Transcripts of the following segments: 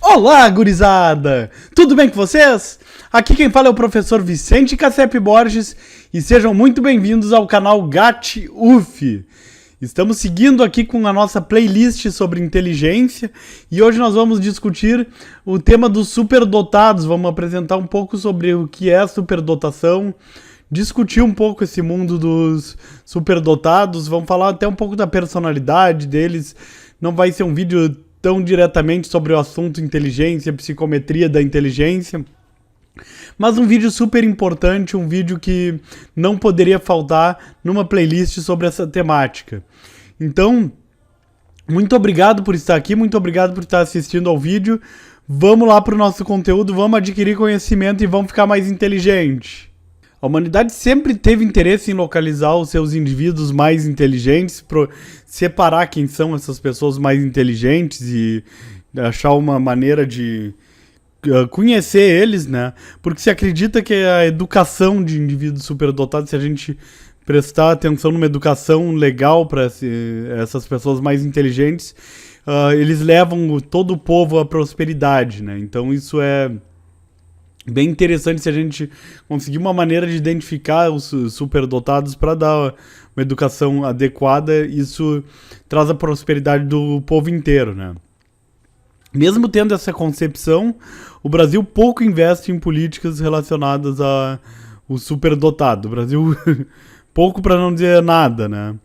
Olá, gurizada! Tudo bem com vocês? Aqui quem fala é o professor Vicente Cassep Borges e sejam muito bem-vindos ao canal GAT-UF. Estamos seguindo aqui com a nossa playlist sobre inteligência e hoje nós vamos discutir o tema dos superdotados. Vamos apresentar um pouco sobre o que é superdotação, discutir um pouco esse mundo dos superdotados, vamos falar até um pouco da personalidade deles. Não vai ser um vídeo tão diretamente sobre o assunto inteligência, psicometria da inteligência, mas um vídeo super importante, um vídeo que não poderia faltar numa playlist sobre essa temática. Então, muito obrigado por estar aqui, muito obrigado por estar assistindo ao vídeo. Vamos lá para o nosso conteúdo, vamos adquirir conhecimento e vamos ficar mais inteligente. A humanidade sempre teve interesse em localizar os seus indivíduos mais inteligentes, separar quem são essas pessoas mais inteligentes e achar uma maneira de conhecer eles, né? Porque se acredita que a educação de indivíduos superdotados, se a gente prestar atenção numa educação legal para essas pessoas mais inteligentes, eles levam todo o povo à prosperidade, né? Então isso é bem interessante se a gente conseguir uma maneira de identificar os superdotados para dar uma educação adequada. Isso traz a prosperidade do povo inteiro, né? Mesmo tendo essa concepção, o Brasil pouco investe em políticas relacionadas ao superdotado. O Brasil pouco para não dizer nada, né?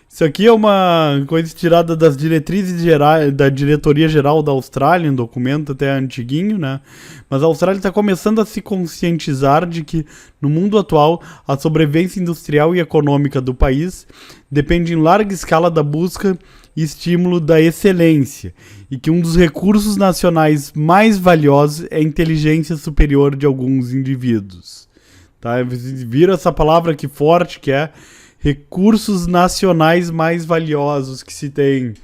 Isso aqui é uma coisa tirada das diretrizes gerais da Diretoria Geral da Austrália, um documento até antiguinho, né? Mas a Austrália está começando a se conscientizar de que, no mundo atual, a sobrevivência industrial e econômica do país depende em larga escala da busca e estímulo da excelência, e que um dos recursos nacionais mais valiosos é a inteligência superior de alguns indivíduos. Tá? Vocês viram essa palavra que forte que é recursos nacionais mais valiosos que se tem.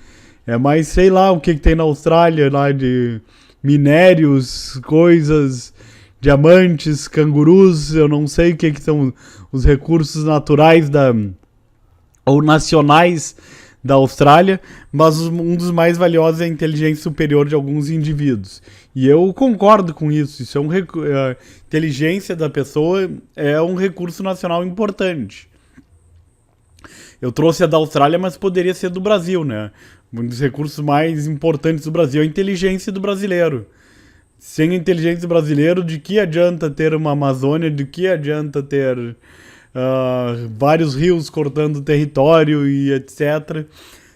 É mais, sei lá, o que tem na Austrália, lá de minérios, coisas, diamantes, cangurus, eu não sei o que são os recursos naturais ou nacionais da Austrália, mas um dos mais valiosos é a inteligência superior de alguns indivíduos. E eu concordo com isso. Isso a inteligência da pessoa é um recurso nacional importante. Eu trouxe a da Austrália, mas poderia ser do Brasil, né? Um dos recursos mais importantes do Brasil é a inteligência do brasileiro. Sem a inteligência do brasileiro, de que adianta ter uma Amazônia, de que adianta ter vários rios cortando território e etc.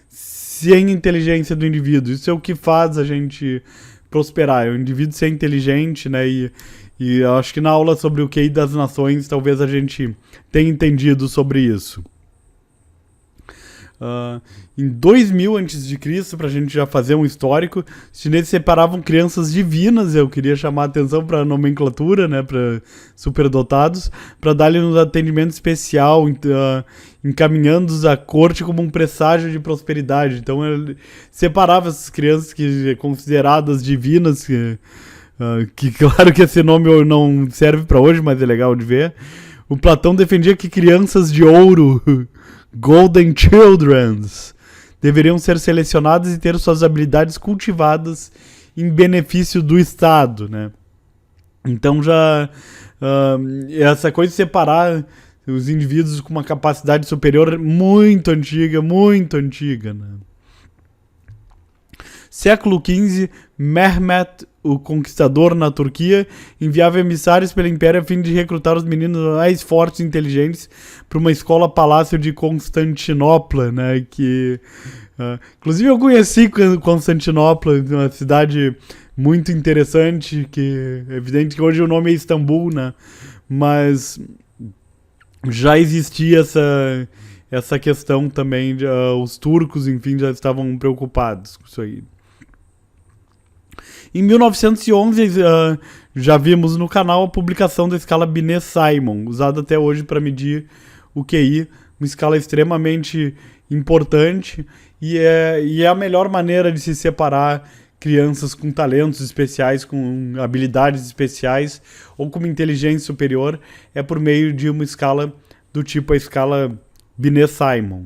Sem inteligência do indivíduo. Isso é o que faz a gente prosperar. O indivíduo ser inteligente, né? E acho que na aula sobre o QI das nações, talvez a gente tenha entendido sobre isso. Em 2000 a.C., para a gente já fazer um histórico, os chineses separavam crianças divinas. Eu queria chamar a atenção para a nomenclatura, né, para superdotados, para dar-lhes um atendimento especial, encaminhando-os à corte como um presságio de prosperidade. Então ele separava essas crianças consideradas divinas, que claro que esse nome não serve para hoje, mas é legal de ver. O Platão defendia que crianças de ouro, Golden Childrens, deveriam ser selecionadas e ter suas habilidades cultivadas em benefício do Estado, né? Então já essa coisa de separar os indivíduos com uma capacidade superior muito antiga, né? Século XV, Mehmet, o Conquistador, na Turquia, enviava emissários pelo Império a fim de recrutar os meninos mais fortes e inteligentes para uma escola-palácio de Constantinopla, né? Inclusive eu conheci Constantinopla, uma cidade muito interessante, que é evidente que hoje o nome é Istambul, né? Mas já existia essa questão também, os turcos, enfim, já estavam preocupados com isso aí. Em 1911, já vimos no canal a publicação da escala Binet-Simon, usada até hoje para medir o QI, uma escala extremamente importante e é a melhor maneira de se separar crianças com talentos especiais, com habilidades especiais ou com uma inteligência superior, é por meio de uma escala do tipo a escala Binet-Simon.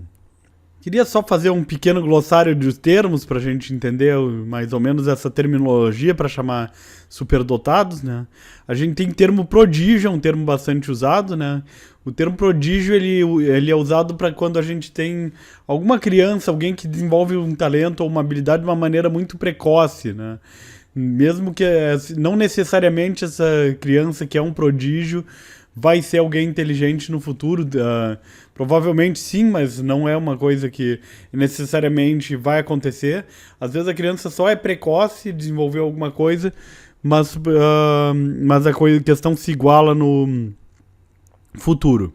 Queria só fazer um pequeno glossário de termos para a gente entender mais ou menos essa terminologia para chamar superdotados, né? A gente tem termo prodígio, é um termo bastante usado, né? O termo prodígio ele é usado para quando a gente tem alguma criança, alguém que desenvolve um talento ou uma habilidade de uma maneira muito precoce, né? Mesmo que não necessariamente essa criança que é um prodígio vai ser alguém inteligente no futuro. Provavelmente sim, mas não é uma coisa que necessariamente vai acontecer. Às vezes a criança só é precoce, desenvolveu alguma coisa, mas a questão se iguala no futuro.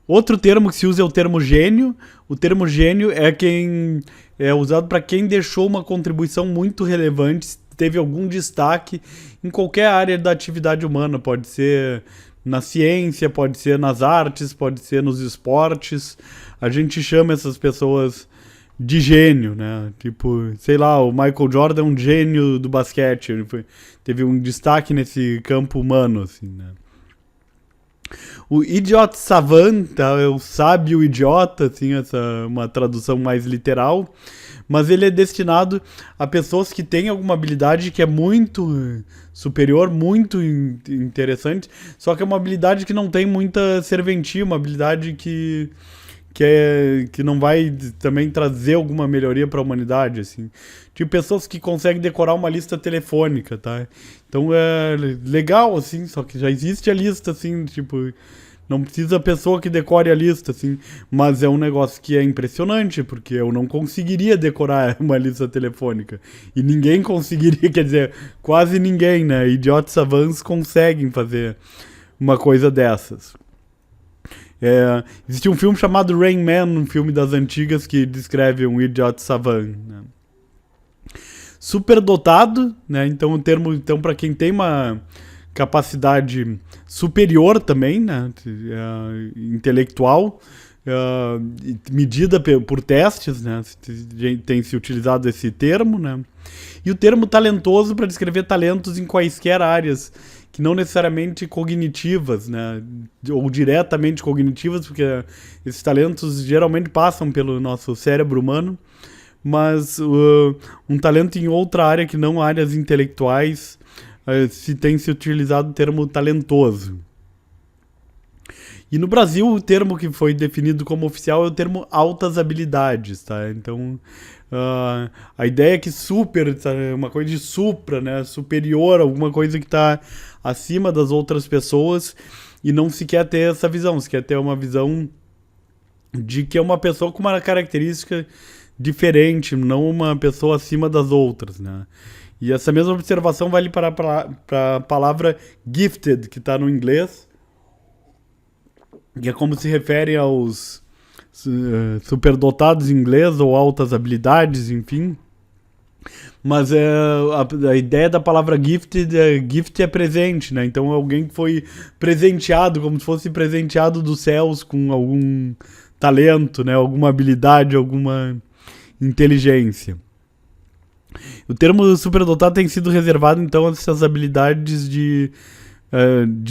Outro termo que se usa é o termo gênio. O termo gênio é usado para quem deixou uma contribuição muito relevante, teve algum destaque em qualquer área da atividade humana. Pode ser na ciência, pode ser nas artes, pode ser nos esportes. A gente chama essas pessoas de gênio, né? Tipo, sei lá, o Michael Jordan é um gênio do basquete. Ele teve um destaque nesse campo humano, assim, né? O idiot savant, tá? É o sábio idiota, assim, essa é uma tradução mais literal. Mas ele é destinado a pessoas que têm alguma habilidade que é muito superior, muito interessante, só que é uma habilidade que não tem muita serventia, uma habilidade que não vai também trazer alguma melhoria para a humanidade, assim. Tipo, pessoas que conseguem decorar uma lista telefônica, tá? Então é legal, assim, só que já existe a lista, assim, tipo... Não precisa a pessoa que decore a lista, assim. Mas é um negócio que é impressionante, porque eu não conseguiria decorar uma lista telefônica. E ninguém conseguiria, quer dizer, quase ninguém, né? Idiotas savants conseguem fazer uma coisa dessas. Existe um filme chamado Rain Man, um filme das antigas, que descreve um idiot savant, né? Superdotado, né? Então o termo, para quem tem uma capacidade superior também, né? Intelectual, medida por testes, né? Tem se utilizado esse termo, né? E o termo talentoso para descrever talentos em quaisquer áreas, que não necessariamente cognitivas, né? Ou diretamente cognitivas, porque esses talentos geralmente passam pelo nosso cérebro humano, mas um talento em outra área que não áreas intelectuais, se tem se utilizado o termo talentoso. E no Brasil, o termo que foi definido como oficial é o termo altas habilidades, tá? Então, a ideia é que super, tá? Uma coisa de supra, né? Superior, alguma coisa que está acima das outras pessoas, e não se quer ter essa visão, se quer ter uma visão de que é uma pessoa com uma característica diferente, não uma pessoa acima das outras, né? E essa mesma observação vale para a palavra gifted, que está no inglês, que é como se refere aos superdotados em inglês, ou altas habilidades, enfim. Mas a ideia da palavra gifted, gift é presente, né? Então é alguém que foi presenteado, como se fosse presenteado dos céus com algum talento, né? Alguma habilidade, alguma inteligência. O termo superdotado tem sido reservado, então, a essas habilidades de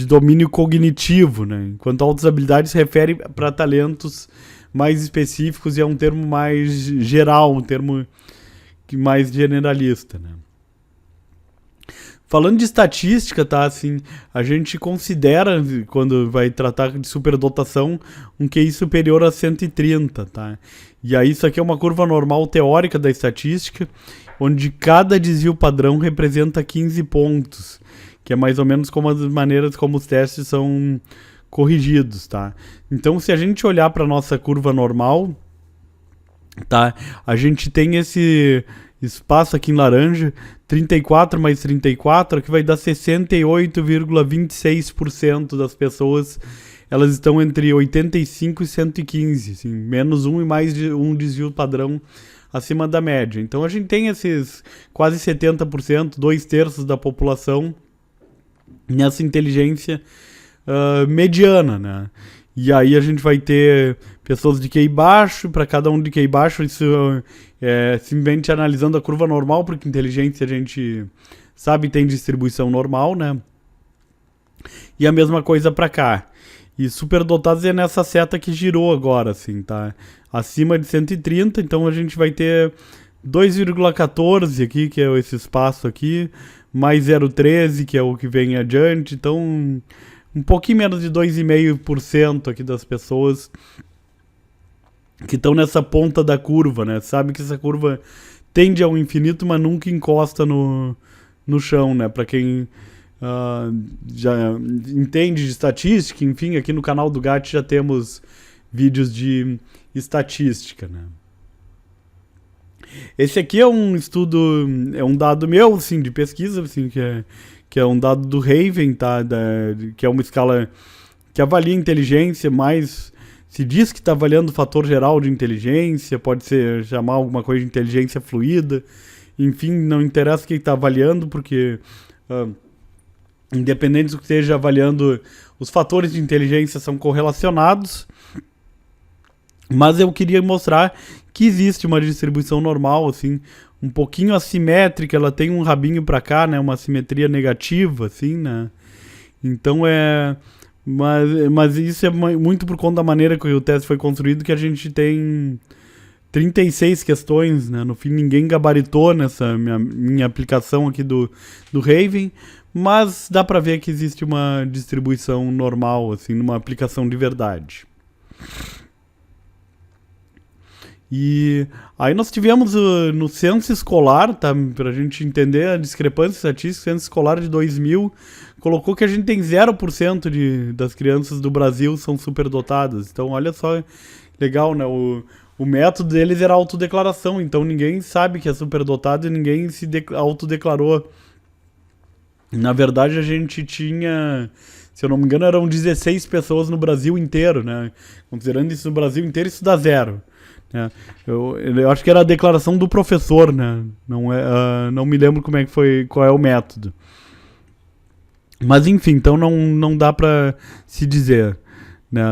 domínio cognitivo, né? Enquanto altas habilidades se refere para talentos mais específicos e é um termo mais geral, um termo mais generalista, né? Falando de estatística, tá, assim, a gente considera, quando vai tratar de superdotação, um QI superior a 130, tá? E aí isso aqui é uma curva normal teórica da estatística, onde cada desvio padrão representa 15 pontos, que é mais ou menos como as maneiras como os testes são corrigidos, tá? Então, se a gente olhar para nossa curva normal, tá? A gente tem esse espaço aqui em laranja, 34 mais 34, que vai dar 68,26% das pessoas, elas estão entre 85 e 115, assim, menos um e mais de um desvio padrão acima da média. Então a gente tem esses quase 70%, 2/3 da população nessa inteligência mediana, né? E aí a gente vai ter pessoas de QI baixo, para cada um de QI baixo, isso simplesmente analisando a curva normal, porque inteligência a gente sabe tem distribuição normal, né? E a mesma coisa para cá. E superdotados é nessa seta que girou agora, assim, tá? acima de 130, então a gente vai ter 2,14 aqui, que é esse espaço aqui, mais 0,13, que é o que vem adiante, então um pouquinho menos de 2,5% aqui das pessoas que estão nessa ponta da curva, né? Sabe que essa curva tende ao infinito, mas nunca encosta no chão, né? Para quem já entende de estatística, enfim, aqui no canal do GAT já temos vídeos de estatística, né? Esse aqui é um estudo, é um dado meu, assim, de pesquisa, assim, que é um dado do Raven, tá? Que é uma escala que avalia inteligência, mas se diz que está avaliando o fator geral de inteligência, pode ser chamar alguma coisa de inteligência fluida, enfim, não interessa o que está avaliando, porque independente do que esteja avaliando, os fatores de inteligência são correlacionados. Mas eu queria mostrar que existe uma distribuição normal, assim, um pouquinho assimétrica, ela tem um rabinho para cá, né, uma simetria negativa, assim, né. Então mas isso é muito por conta da maneira que o teste foi construído, que a gente tem 36 questões, né, no fim ninguém gabaritou nessa minha aplicação aqui do Raven, mas dá para ver que existe uma distribuição normal, assim, numa aplicação de verdade. E aí nós tivemos no censo escolar, tá, pra gente entender a discrepância estatística, o censo escolar de 2000 colocou que a gente tem 0% das crianças do Brasil são superdotadas. Então olha só, legal, né, o método deles era autodeclaração, então ninguém sabe que é superdotado e ninguém se autodeclarou. Na verdade a gente tinha, se eu não me engano, eram 16 pessoas no Brasil inteiro, né, considerando isso no Brasil inteiro, isso dá 0. Eu acho que era a declaração do professor, né? Não me lembro como é que foi, qual é o método. Mas enfim, então não dá pra se dizer, né,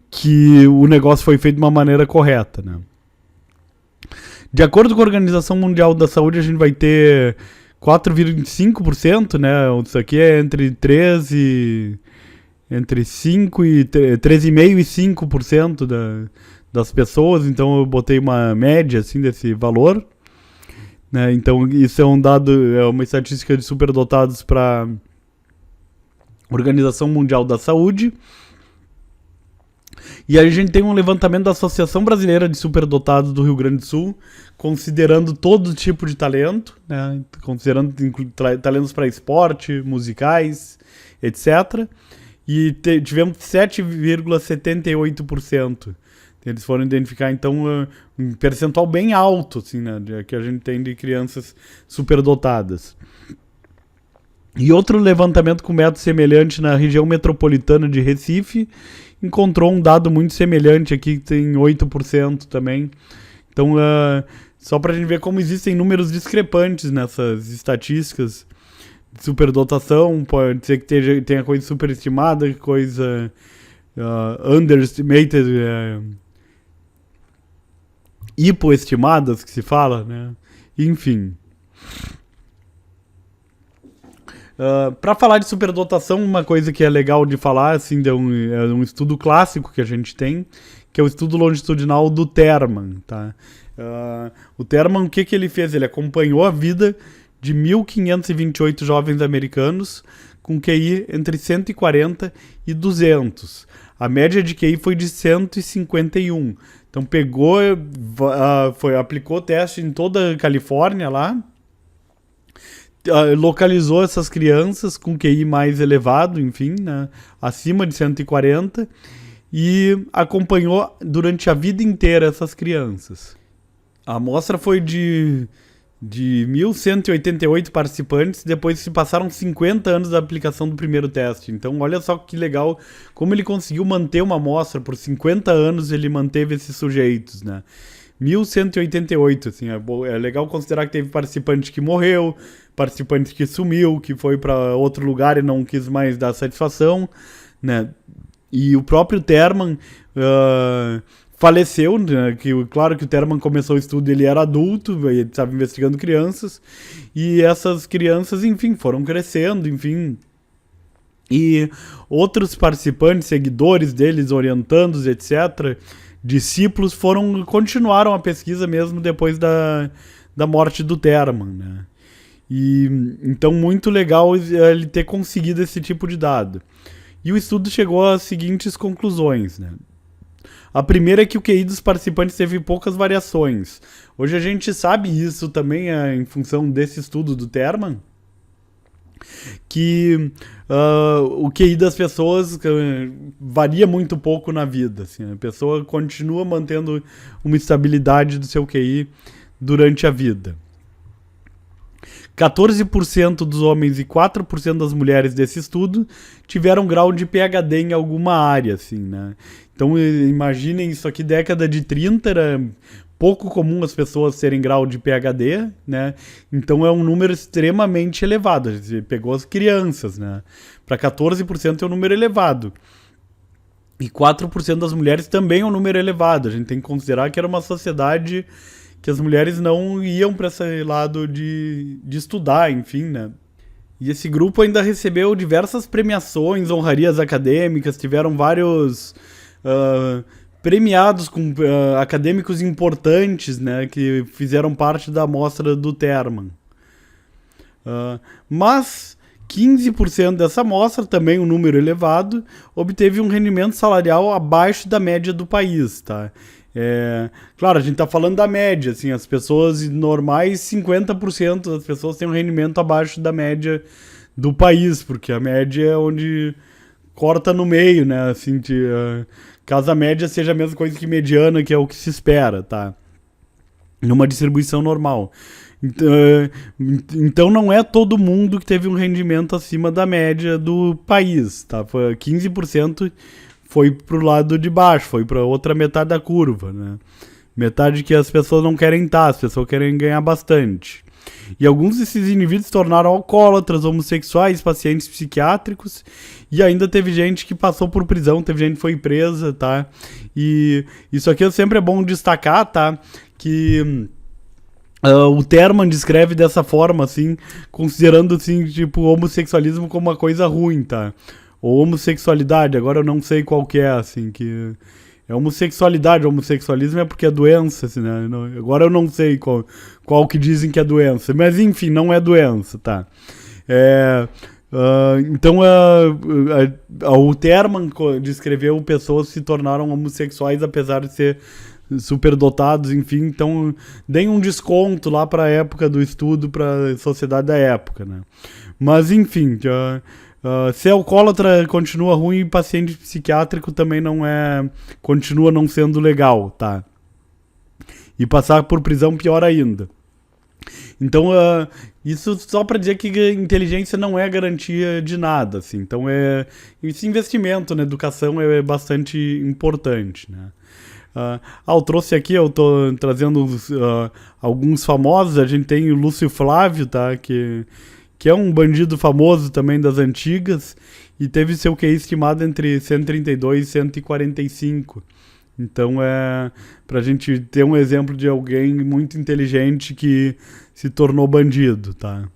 que o negócio foi feito de uma maneira correta, né? De acordo com a Organização Mundial da Saúde, a gente vai ter 4,5%, né? Isso aqui é entre 5 e 13,5% e 5% das pessoas, então eu botei uma média assim desse valor, né? Então isso é um dado, é uma estatística de superdotados para Organização Mundial da Saúde. E aí a gente tem um levantamento da Associação Brasileira de Superdotados do Rio Grande do Sul, considerando todo tipo de talento, né? Considerando talentos para esporte, musicais, etc. E tivemos 7,78%. Eles foram identificar, então, um percentual bem alto, assim, né, que a gente tem de crianças superdotadas. E outro levantamento com método semelhante na região metropolitana de Recife encontrou um dado muito semelhante aqui, que tem 8% também. Então, só pra gente ver como existem números discrepantes nessas estatísticas de superdotação, pode ser que tenha coisa superestimada, coisa underestimated, hipoestimadas, que se fala, né? Enfim. Para falar de superdotação, uma coisa que é legal de falar, assim, é um estudo clássico que a gente tem, que é o estudo longitudinal do Terman, tá? O Terman, o que ele fez? Ele acompanhou a vida de 1.528 jovens americanos com QI entre 140 e 200. A média de QI foi de 151. Então pegou, aplicou o teste em toda a Califórnia lá, localizou essas crianças com QI mais elevado, enfim, né, acima de 140, e acompanhou durante a vida inteira essas crianças. A amostra foi de 1.188 participantes, depois se passaram 50 anos da aplicação do primeiro teste. Então olha só que legal como ele conseguiu manter uma amostra por 50 anos, ele manteve esses sujeitos, né? 1.188, assim, é legal considerar que teve participante que morreu, participante que sumiu, que foi para outro lugar e não quis mais dar satisfação, né? E o próprio Terman faleceu, né? Claro que o Terman começou o estudo, ele era adulto, ele estava investigando crianças, e essas crianças, enfim, foram crescendo, enfim. E outros participantes, seguidores deles, orientandos, etc., discípulos continuaram a pesquisa mesmo depois da morte do Terman, né? E, então, muito legal ele ter conseguido esse tipo de dado. E o estudo chegou às seguintes conclusões, né? A primeira é que o QI dos participantes teve poucas variações. Hoje a gente sabe isso também em função desse estudo do Terman, que o QI das pessoas varia muito pouco na vida. Assim, a pessoa continua mantendo uma estabilidade do seu QI durante a vida. 14% dos homens e 4% das mulheres desse estudo tiveram grau de PhD em alguma área, assim, né? Então, imaginem isso aqui, década de 30, era pouco comum as pessoas terem grau de PhD, né? Então, é um número extremamente elevado. A gente pegou as crianças, né? Para 14% é um número elevado. E 4% das mulheres também é um número elevado. A gente tem que considerar que era uma sociedade que as mulheres não iam para esse lado de estudar, enfim, né? E esse grupo ainda recebeu diversas premiações, honrarias acadêmicas, tiveram vários premiados com acadêmicos importantes, né, que fizeram parte da amostra do Terman. Mas 15% dessa amostra, também um número elevado, obteve um rendimento salarial abaixo da média do país, tá? Claro, a gente tá falando da média, assim, as pessoas normais, 50% das pessoas têm um rendimento abaixo da média do país, porque a média é onde corta no meio, né, assim, caso a média seja a mesma coisa que mediana, que é o que se espera, tá? Numa distribuição normal. Então não é todo mundo que teve um rendimento acima da média do país, tá? 15% foi pro lado de baixo, foi pra outra metade da curva, né? Metade que as pessoas não querem estar, as pessoas querem ganhar bastante. E alguns desses indivíduos se tornaram alcoólatras, homossexuais, pacientes psiquiátricos, e ainda teve gente que passou por prisão, teve gente que foi presa, tá? E isso aqui sempre é bom destacar, tá? Que o Terman descreve dessa forma, assim, considerando, assim, tipo, o homossexualismo como uma coisa ruim, tá? Ou homossexualidade, agora eu não sei qual que é, assim, que é homossexualidade, homossexualismo é porque é doença, assim, né? Agora eu não sei qual que dizem que é doença, mas enfim, não é doença, tá? Então o Terman descreveu pessoas que se tornaram homossexuais apesar de ser superdotados, enfim, então deem um desconto lá para a época do estudo, para a sociedade da época, né? Mas enfim, ser alcoólatra continua ruim e paciente psiquiátrico também continua não sendo legal, tá? E passar por prisão pior ainda. Então, isso só para dizer que inteligência não é garantia de nada, assim. Então, esse investimento na educação é bastante importante, né? Eu trouxe aqui, eu tô trazendo alguns famosos. A gente tem o Lúcio Flávio, tá? Que é um bandido famoso também das antigas, e teve seu QI estimado entre 132 e 145. Então pra gente ter um exemplo de alguém muito inteligente que se tornou bandido, tá?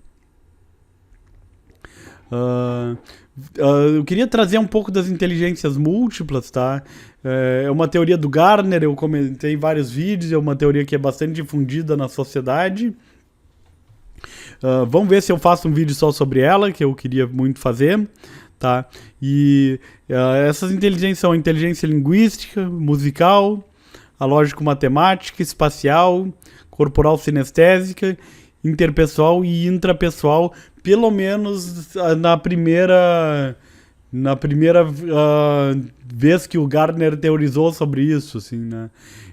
Eu queria trazer um pouco das inteligências múltiplas, tá? É uma teoria do Gardner, eu comentei em vários vídeos, é uma teoria que é bastante difundida na sociedade. Vamos ver se eu faço um vídeo só sobre ela, que eu queria muito fazer, tá? E essas inteligências são a inteligência linguística, musical, a lógico-matemática, espacial, corporal sinestésica, interpessoal e intrapessoal, pelo menos na primeira vez que o Gardner teorizou sobre isso, assim, né?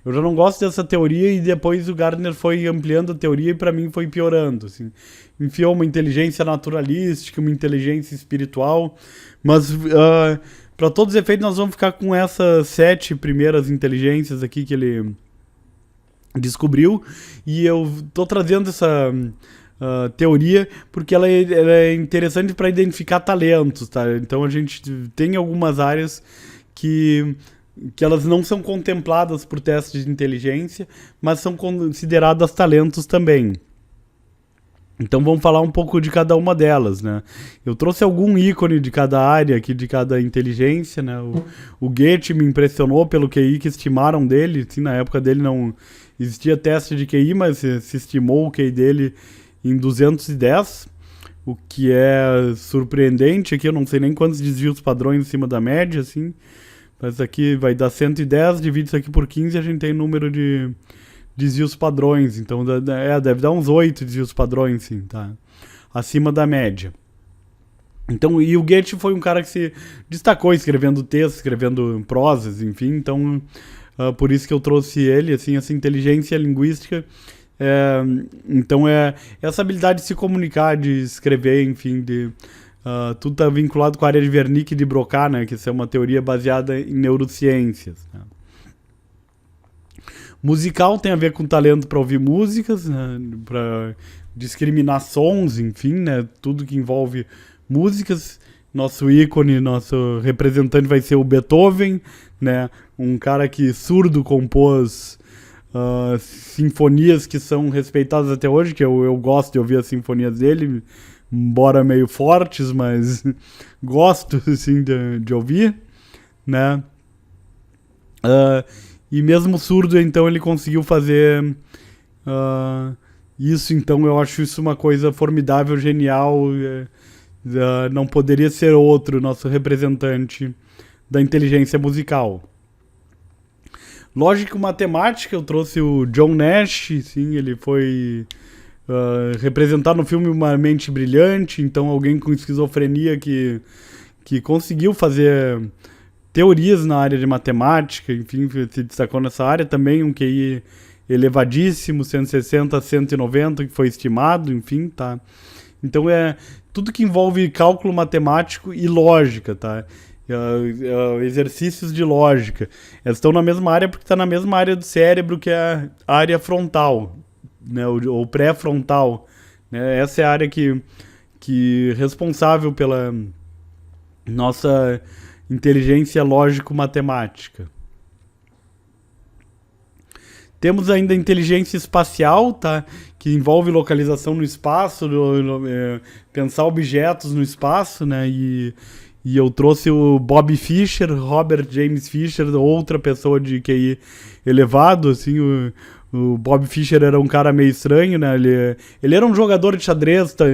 Eu já não gosto dessa teoria e depois o Gardner foi ampliando a teoria e para mim foi piorando, assim. Enfiou uma inteligência naturalística, uma inteligência espiritual, mas para todos os efeitos nós vamos ficar com essas 7 primeiras inteligências aqui que ele descobriu, e eu tô trazendo essa teoria porque ela é interessante para identificar talentos, tá? Então a gente tem algumas áreas que elas não são contempladas por testes de inteligência, mas são consideradas talentos também. Então vamos falar um pouco de cada uma delas, né? Eu trouxe algum ícone de cada área aqui, de cada inteligência, né? O Goethe me impressionou pelo QI que estimaram dele. Assim, na época dele não existia teste de QI, mas se estimou o QI dele em 210, o que é surpreendente. Aqui eu não sei nem quantos desvios padrões em cima da média, assim. Mas aqui vai dar 110, divide isso aqui por 15 e a gente tem número de desvios padrões. Então deve dar uns 8 desvios padrões, sim, tá? Acima da média. Então, e o Goethe foi um cara que se destacou escrevendo textos, escrevendo prosas, enfim. Então, por isso que eu trouxe ele, assim, essa inteligência linguística. Então, essa habilidade de se comunicar, de escrever, enfim, tudo está vinculado com a área de Wernicke e de Broca, né? Que isso é uma teoria baseada em neurociências, né? Musical tem a ver com talento para ouvir músicas, né? Para discriminar sons, enfim, né? Tudo que envolve músicas. Nosso ícone, nosso representante vai ser o Beethoven, né? Um cara que surdo compôs sinfonias que são respeitadas até hoje, que eu gosto de ouvir as sinfonias dele, embora meio fortes, mas gosto, assim, de ouvir, né? E mesmo surdo, então, ele conseguiu fazer isso. Então, eu acho isso uma coisa formidável, genial. Não poderia ser outro nosso representante da inteligência musical. Lógica e matemática, eu trouxe o John Nash, sim, ele foi representar no filme Uma Mente Brilhante, então alguém com esquizofrenia que conseguiu fazer teorias na área de matemática, enfim, se destacou nessa área. Também um QI elevadíssimo, 160 a 190, que foi estimado, enfim, tá? Então tudo que envolve cálculo matemático e lógica, tá? Exercícios de lógica. Elas estão na mesma área porque está na mesma área do cérebro, que é a área frontal, né? Ou pré-frontal, né? Essa é a área que é responsável pela nossa inteligência lógico-matemática. Temos ainda a inteligência espacial, tá? Que envolve localização no espaço, pensar objetos no espaço, né? E eu trouxe o Bob Fischer, Robert James Fischer, outra pessoa de QI elevado, assim. O Bob Fischer era um cara meio estranho, né? Ele era um jogador de xadrez, tá?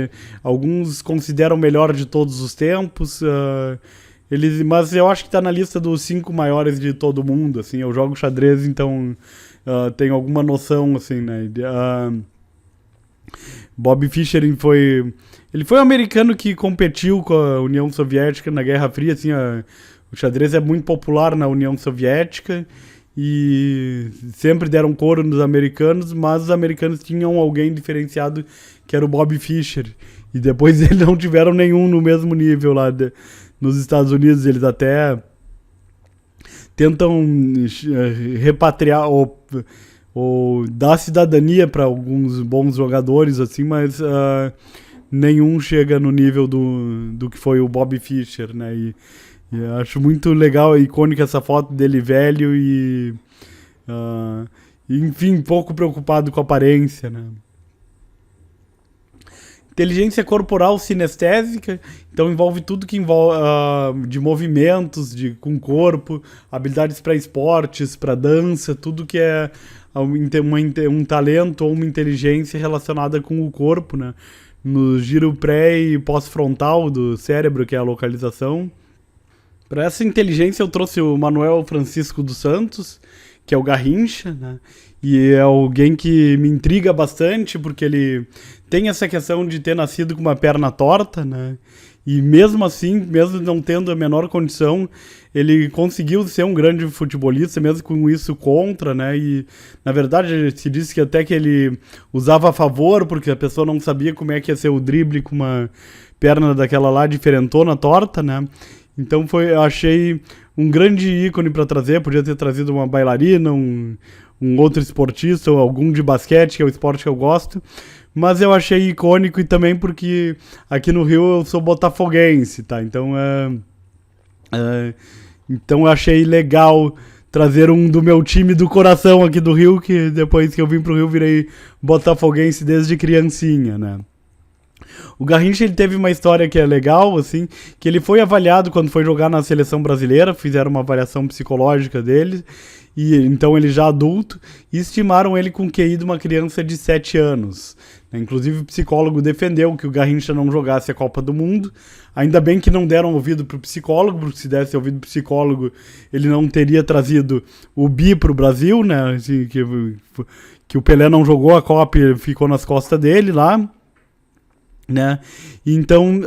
Alguns consideram o melhor de todos os tempos, mas eu acho que tá na lista dos 5 maiores de todo mundo, assim. Eu jogo xadrez, então tenho alguma noção, assim, né? Bob Fischer ele foi um americano que competiu com a União Soviética na Guerra Fria, assim. O xadrez é muito popular na União Soviética e sempre deram couro nos americanos, mas os americanos tinham alguém diferenciado, que era o Bob Fischer. E depois eles não tiveram nenhum no mesmo nível lá nos Estados Unidos. Eles até tentam repatriar ou dar cidadania para alguns bons jogadores, assim, mas nenhum chega no nível do que foi o Bob Fischer, né? E acho muito legal e icônica essa foto dele velho e enfim, pouco preocupado com a aparência, né? Inteligência corporal sinestésica, então envolve tudo que envolve de movimentos com o corpo, habilidades para esportes, para dança, tudo que é um talento ou uma inteligência relacionada com o corpo, né? No giro pré e pós-frontal do cérebro, que é a localização. Para essa inteligência eu trouxe o Manuel Francisco dos Santos, que é o Garrincha, né? E é alguém que me intriga bastante, porque ele tem essa questão de ter nascido com uma perna torta, né? E mesmo assim, mesmo não tendo a menor condição, ele conseguiu ser um grande futebolista, mesmo com isso contra, né? E, na verdade, se disse que até que ele usava a favor, porque a pessoa não sabia como é que ia ser o drible com uma perna daquela lá diferentona, torta, né? Então eu achei um grande ícone para trazer. Podia ter trazido uma bailarina, um outro esportista, ou algum de basquete, que é o esporte que eu gosto. Mas eu achei icônico, e também porque aqui no Rio eu sou botafoguense, tá? Então eu achei legal trazer um do meu time do coração aqui do Rio, que depois que eu vim pro Rio virei botafoguense desde criancinha, né? O Garrincha, ele teve uma história que é legal, assim, que ele foi avaliado quando foi jogar na seleção brasileira, fizeram uma avaliação psicológica dele, e então ele já adulto, e estimaram ele com QI de uma criança de 7 anos. Inclusive o psicólogo defendeu que o Garrincha não jogasse a Copa do Mundo. Ainda bem que não deram ouvido pro psicólogo, porque se desse ouvido pro psicólogo, ele não teria trazido o Bi pro Brasil, né? Assim, que o Pelé não jogou a Copa e ficou nas costas dele lá, né? Então,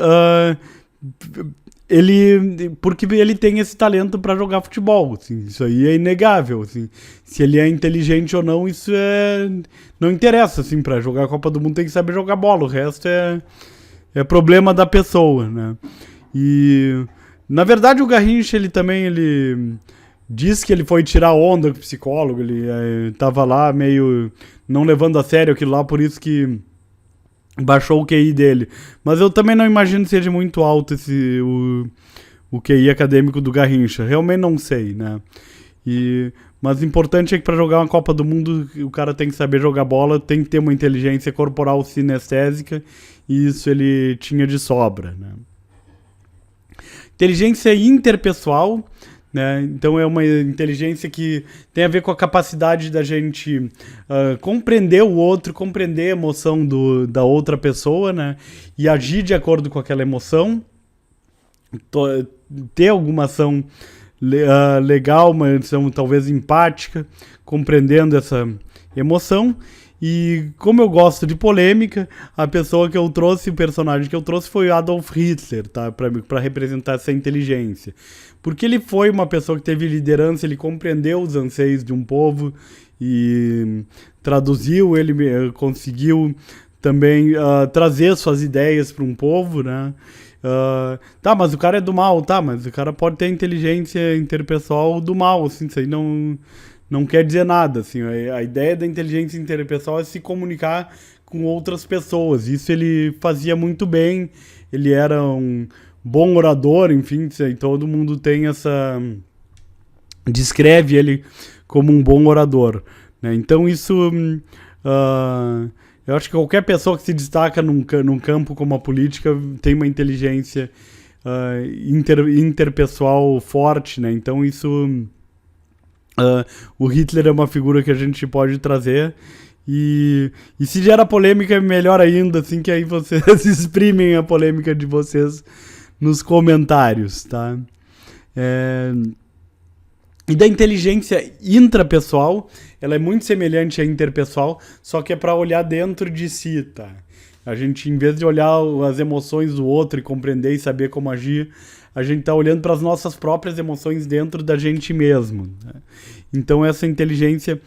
porque ele tem esse talento para jogar futebol, assim, isso aí é inegável, assim. Se ele é inteligente ou não, isso não interessa, assim, para jogar a Copa do Mundo tem que saber jogar bola, o resto é problema da pessoa, né? E na verdade o Garrincha, ele diz que ele foi tirar onda com o psicólogo, ele tava lá meio não levando a sério aquilo lá, por isso que baixou o QI dele. Mas eu também não imagino que seja muito alto o QI acadêmico do Garrincha. Realmente não sei, né? Mas o importante é que para jogar uma Copa do Mundo, o cara tem que saber jogar bola, tem que ter uma inteligência corporal sinestésica, e isso ele tinha de sobra, né? Inteligência interpessoal, né? Então é uma inteligência que tem a ver com a capacidade da gente compreender o outro, compreender a emoção da outra pessoa, né? E agir de acordo com aquela emoção, ter alguma ação legal, uma ação talvez empática, compreendendo essa emoção. E como eu gosto de polêmica, o personagem que eu trouxe foi Adolf Hitler, tá? Para representar essa inteligência. Porque ele foi uma pessoa que teve liderança, ele compreendeu os anseios de um povo e traduziu, ele conseguiu também trazer suas ideias para um povo, né? Tá, mas o cara é do mal, tá, mas o cara pode ter inteligência interpessoal do mal, assim, isso aí não quer dizer nada, assim. A ideia da inteligência interpessoal é se comunicar com outras pessoas. Isso ele fazia muito bem. Ele era um bom orador, enfim, todo mundo tem descreve ele como um bom orador, né? Então isso, eu acho que qualquer pessoa que se destaca num campo como a política tem uma inteligência interpessoal forte, né? Então isso... o Hitler é uma figura que a gente pode trazer e se gera polêmica é melhor ainda, assim, que aí vocês exprimem a polêmica de vocês nos comentários, tá? E da inteligência intrapessoal, ela é muito semelhante à interpessoal, só que é para olhar dentro de si, tá? A gente, em vez de olhar as emoções do outro e compreender e saber como agir, a gente está olhando para as nossas próprias emoções dentro da gente mesmo, né? Então essa inteligência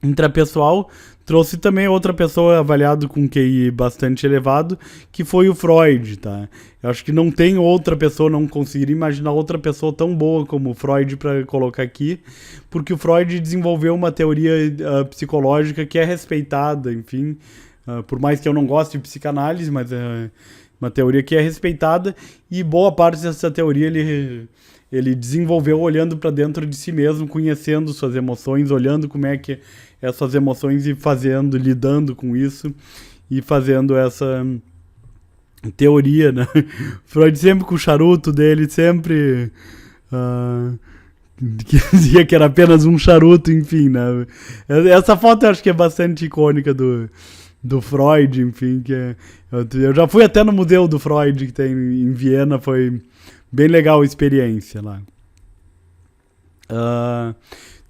intrapessoal trouxe também outra pessoa avaliada com QI bastante elevado, que foi o Freud, tá? Eu acho que não tem outra pessoa, não conseguiria imaginar outra pessoa tão boa como o Freud para colocar aqui, porque o Freud desenvolveu uma teoria psicológica que é respeitada, enfim, por mais que eu não goste de psicanálise, mas é uma teoria que é respeitada, e boa parte dessa teoria ele desenvolveu olhando para dentro de si mesmo, conhecendo suas emoções, olhando como é que essas emoções e lidando com isso e fazendo essa teoria, né? Freud sempre com o charuto dele, sempre que dizia que era apenas um charuto, enfim, né? Essa foto eu acho que é bastante icônica do Freud, enfim, eu já fui até no museu do Freud que tem em Viena, foi bem legal a experiência lá.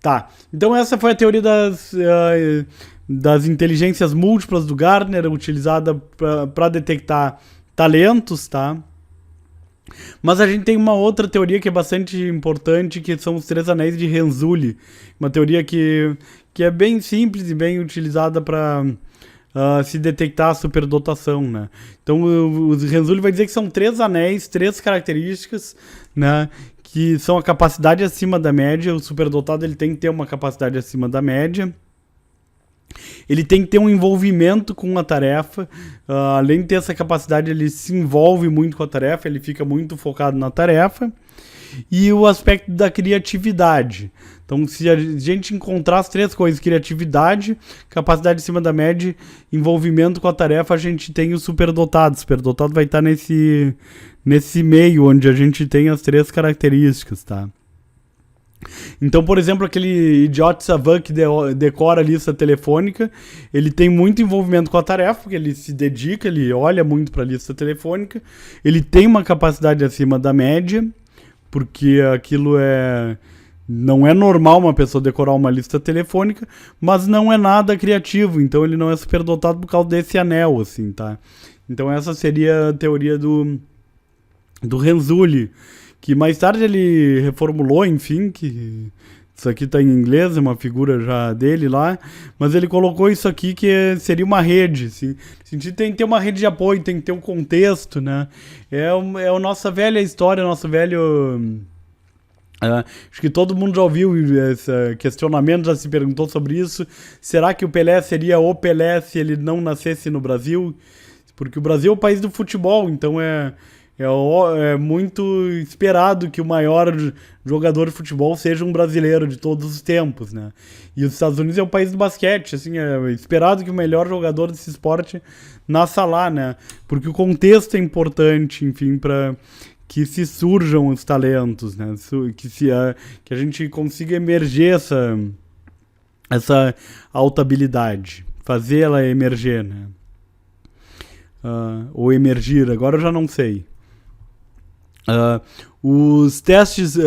Tá, então essa foi a teoria das inteligências múltiplas do Gardner, utilizada para detectar talentos, tá? Mas a gente tem uma outra teoria que é bastante importante, que são os 3 anéis de Renzulli, uma teoria que é bem simples e bem utilizada para se detectar a superdotação, né? Então o Renzulli vai dizer que são 3 anéis, 3 características, né, que são a capacidade acima da média. O superdotado ele tem que ter uma capacidade acima da média, ele tem que ter um envolvimento com a tarefa, além de ter essa capacidade, ele se envolve muito com a tarefa, ele fica muito focado na tarefa, e o aspecto da criatividade. Então, se a gente encontrar as 3 coisas, criatividade, capacidade acima da média, envolvimento com a tarefa, a gente tem o superdotado. O superdotado vai estar nesse meio, onde a gente tem as 3 características, tá? Então, por exemplo, aquele idiota savant que decora a lista telefônica, ele tem muito envolvimento com a tarefa, porque ele se dedica, ele olha muito para a lista telefônica, ele tem uma capacidade acima da média, porque aquilo não é normal uma pessoa decorar uma lista telefônica, mas não é nada criativo, então ele não é superdotado por causa desse anel, assim, tá? Então essa seria a teoria do Renzulli, que mais tarde ele reformulou, enfim, que isso aqui tá em inglês, é uma figura já dele lá, mas ele colocou isso aqui que seria uma rede, assim. Tem que ter uma rede de apoio, tem que ter um contexto, né? É a nossa velha história, nosso velho... acho que todo mundo já ouviu esse questionamento, já se perguntou sobre isso. Será que o Pelé seria o Pelé se ele não nascesse no Brasil? Porque o Brasil é o país do futebol, então é muito esperado que o maior jogador de futebol seja um brasileiro de todos os tempos, né? E os Estados Unidos é o país do basquete, assim, é esperado que o melhor jogador desse esporte nasça lá, né? Porque o contexto é importante, enfim, para que se surjam os talentos, né? Que a gente consiga emerger essa alta habilidade, fazer ela emerger, né? Ou emergir, agora eu já não sei. Os testes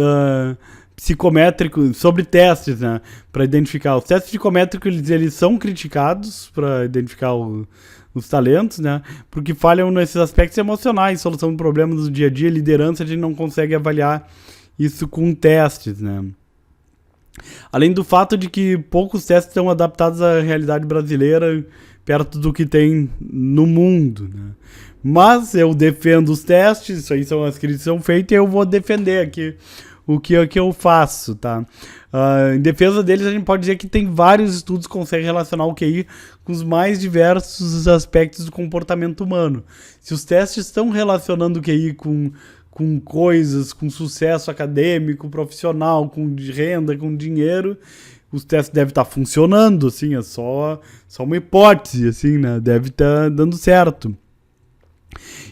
psicométricos, sobre testes, né, para identificar. Os testes psicométricos, eles são criticados para identificar os talentos, né, porque falham nesses aspectos emocionais, solução de problemas do dia a dia, liderança, a gente não consegue avaliar isso com testes, né. Além do fato de que poucos testes estão adaptados à realidade brasileira, perto do que tem no mundo, né. Mas eu defendo os testes, isso aí são as críticas que são feitas, e eu vou defender aqui o que eu faço, tá? Em defesa deles, a gente pode dizer que tem vários estudos que conseguem relacionar o QI com os mais diversos aspectos do comportamento humano. Se os testes estão relacionando o QI com coisas, com sucesso acadêmico, profissional, com renda, com dinheiro, os testes devem estar funcionando, assim, é só uma hipótese, assim, né? Deve estar dando certo.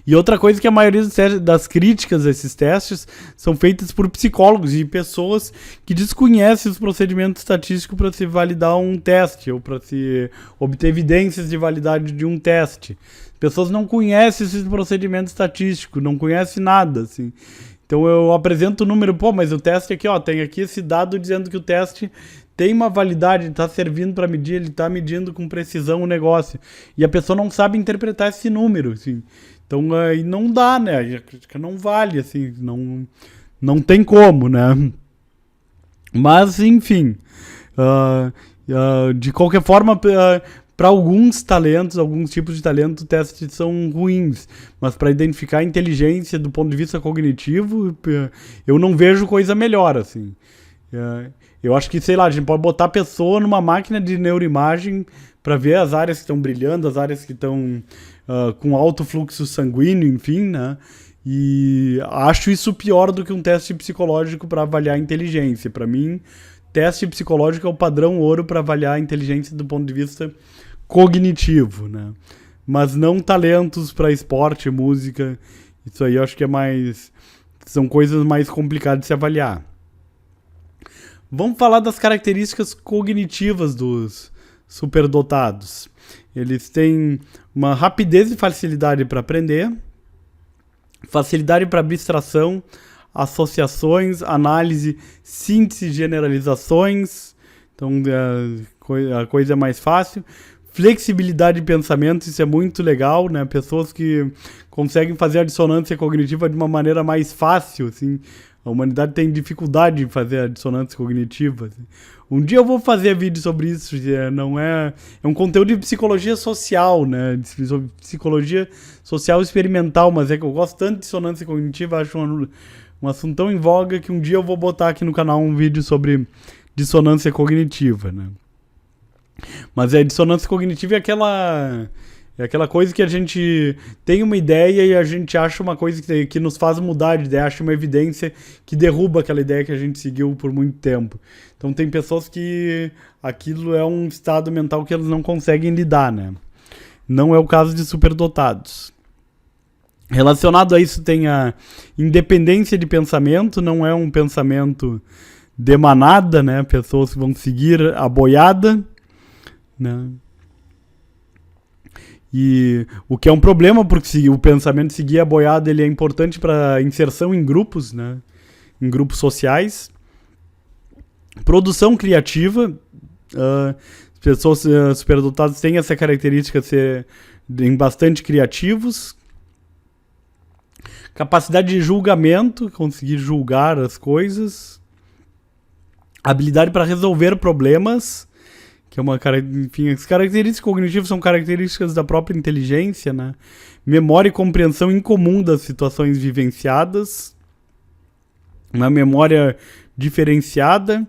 E outra coisa que a maioria das críticas a esses testes são feitas por psicólogos e pessoas que desconhecem os procedimentos estatísticos para se validar um teste ou para se obter evidências de validade de um teste. Pessoas não conhecem esses procedimentos estatísticos, não conhecem nada, assim. Então eu apresento o número, mas o teste aqui, tem aqui esse dado dizendo que o teste tem uma validade, está servindo para medir, ele está medindo com precisão o negócio. E a pessoa não sabe interpretar esse número, assim. Então aí não dá, né? A crítica não vale, assim, não tem como, né? Mas, enfim, de qualquer forma, para alguns talentos, alguns tipos de talento, testes são ruins. Mas para identificar a inteligência do ponto de vista cognitivo, eu não vejo coisa melhor, assim. Eu acho que, sei lá, a gente pode botar a pessoa numa máquina de neuroimagem para ver as áreas que estão brilhando, as áreas que estão com alto fluxo sanguíneo, enfim, né? E acho isso pior do que um teste psicológico para avaliar a inteligência. Para mim, teste psicológico é o padrão ouro para avaliar a inteligência do ponto de vista cognitivo, né? Mas não talentos para esporte, música. Isso aí eu acho que são coisas mais complicadas de se avaliar. Vamos falar das características cognitivas dos superdotados. Eles têm uma rapidez e facilidade para aprender, facilidade para abstração, associações, análise, síntese, generalizações. Então a coisa é mais fácil. Flexibilidade de pensamento, isso é muito legal, né? Pessoas que conseguem fazer a dissonância cognitiva de uma maneira mais fácil, assim. A humanidade tem dificuldade em fazer a dissonância cognitiva, assim. Um dia eu vou fazer vídeo sobre isso, é um conteúdo de psicologia social, né? De psicologia social experimental, mas é que eu gosto tanto de dissonância cognitiva, acho um assunto tão em voga que um dia eu vou botar aqui no canal um vídeo sobre dissonância cognitiva, né? Mas dissonância cognitiva é É aquela coisa que a gente tem uma ideia e a gente acha uma coisa que nos faz mudar de ideia, acha uma evidência que derruba aquela ideia que a gente seguiu por muito tempo. Então tem pessoas que aquilo é um estado mental que eles não conseguem lidar, né? Não é o caso de superdotados. Relacionado a isso tem a independência de pensamento, não é um pensamento de manada, né? Pessoas que vão seguir a boiada, né? E o que é um problema, porque se o pensamento seguir a boiada, ele é importante para inserção em grupos, né? Em grupos sociais. Produção criativa. Pessoas superdotadas têm essa característica de serem bastante criativos. Capacidade de julgamento, conseguir julgar as coisas. Habilidade para resolver problemas, que é uma, enfim, as características cognitivas são características da própria inteligência, né? Memória e compreensão incomum das situações vivenciadas, uma memória diferenciada,